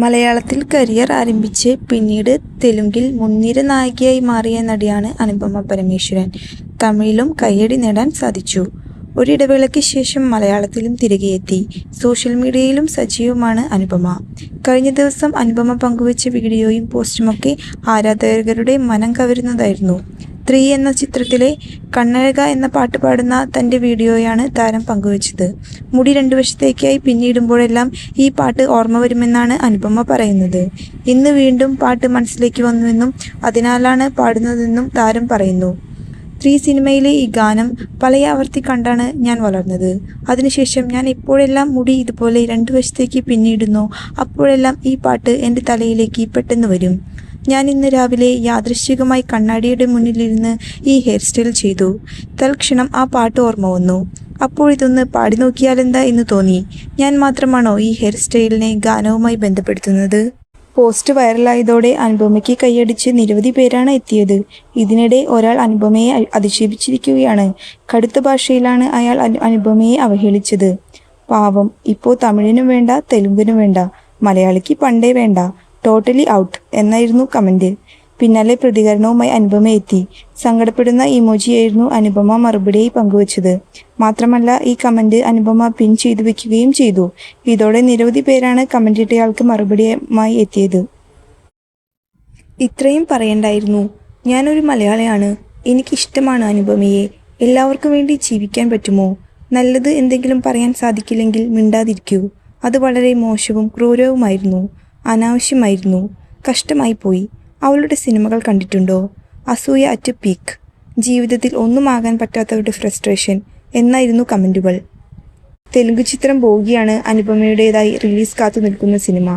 മലയാളത്തിൽ കരിയർ ആരംഭിച്ച് പിന്നീട് തെലുങ്കിൽ മുൻനിര നായികയായി മാറിയ നടിയാണ് അനുപമ പരമേശ്വരൻ. തമിഴിലും കയ്യടി നേടാൻ സാധിച്ചു. ഒരിടവേളയ്ക്ക് ശേഷം മലയാളത്തിലും തിരികെയെത്തി. സോഷ്യൽ മീഡിയയിലും സജീവമാണ് അനുപമ. കഴിഞ്ഞ ദിവസം അനുപമ പങ്കുവച്ച വീഡിയോയും പോസ്റ്റുമൊക്കെ ആരാധകരുടെ മനം കവരുന്നതായിരുന്നു. 3 എന്ന ചിത്രത്തിലെ കണ്ണഴക എന്ന പാട്ട് പാടുന്ന തൻ്റെ വീഡിയോയാണ് താരം പങ്കുവച്ചത്. മുടി 2 വശത്തേക്കായി പിന്നിടുമ്പോഴെല്ലാം ഈ പാട്ട് ഓർമ്മ വരുമെന്നാണ് അനുപമ പറയുന്നത്. ഇന്ന് വീണ്ടും പാട്ട് മനസ്സിലേക്ക് വന്നുവെന്നും അതിനാലാണ് പാടുന്നതെന്നും താരം പറയുന്നു. 3 സിനിമയിലെ ഈ ഗാനം പലയാവർത്തി കണ്ടാണ് ഞാൻ വളർന്നത്. അതിനുശേഷം ഞാൻ എപ്പോഴെല്ലാം മുടി ഇതുപോലെ 2 വശത്തേക്ക് പിന്നിടുന്നോ അപ്പോഴെല്ലാം ഈ പാട്ട് എൻ്റെ തലയിലേക്ക് പെട്ടെന്ന് വരും. ഞാൻ ഇന്ന് രാവിലെ യാദൃശ്ചികമായി കണ്ണാടിയുടെ മുന്നിലിരുന്ന് ഈ ഹെയർ സ്റ്റൈൽ ചെയ്തു. തൽക്ഷണം ആ പാട്ട് ഓർമ്മ വന്നു. അപ്പോഴിതൊന്ന് പാടി നോക്കിയാലെന്താ എന്ന് തോന്നി. ഞാൻ മാത്രമാണോ ഈ ഹെയർ സ്റ്റൈലിനെ ഗാനവുമായി ബന്ധപ്പെടുത്തുന്നത്? പോസ്റ്റ് വൈറലായതോടെ അനുപമയ്ക്ക് കൈയടിച്ച് നിരവധി പേരാണ് എത്തിയത്. ഇതിനിടെ ഒരാൾ അനുപമയെ അധിക്ഷേപിച്ചിരിക്കുകയാണ്. കടുത്ത ഭാഷയിലാണ് അയാൾ അനുപമയെ അവഹേളിച്ചത്. പാവം, ഇപ്പോൾ തമിഴിനും വേണ്ട, തെലുങ്കിനും വേണ്ട, മലയാളിക്ക് പണ്ടേ വേണ്ട, ടോട്ടലി ഔട്ട് എന്നായിരുന്നു കമന്റ്. പിന്നാലെ പ്രതികരണവുമായി അനുപമ എത്തി. സങ്കടപ്പെടുന്ന ഇമോജിയായിരുന്നു അനുപമ മറുപടിയായി പങ്കുവച്ചത്. മാത്രമല്ല ഈ കമന്റ് അനുപമ പിൻ ചെയ്തു വെക്കുകയും ചെയ്തു. ഇതോടെ നിരവധി പേരാണ് കമന്റിട്ടയാൾക്ക് മറുപടിയുമായി എത്തിയത്. ഇത്രയും പറയണ്ടായിരുന്നു. ഞാനൊരു മലയാളിയാണ്. എനിക്കിഷ്ടമാണ് അനുപമയെ. എല്ലാവർക്കും വേണ്ടി ജീവിക്കാൻ പറ്റുമോ? നല്ലത് എന്തെങ്കിലും പറയാൻ സാധിക്കില്ലെങ്കിൽ മിണ്ടാതിരിക്കൂ. അത് വളരെ മോശവും ക്രൂരവുമായിരുന്നു. അനാവശ്യമായിരുന്നു. കഷ്ടമായി പോയി. അവളുടെ സിനിമകൾ കണ്ടിട്ടുണ്ടോ? അസൂയ അറ്റ് പീക്ക്. ജീവിതത്തിൽ ഒന്നുമാകാൻ പറ്റാത്തവരുടെ ഫ്രസ്ട്രേഷൻ എന്നായിരുന്നു കമന്റുകൾ. തെലുങ്ക് ചിത്രം ഭോഗിയാണ് അനുപമയുടേതായി റിലീസ് കാത്തു നിൽക്കുന്ന സിനിമ.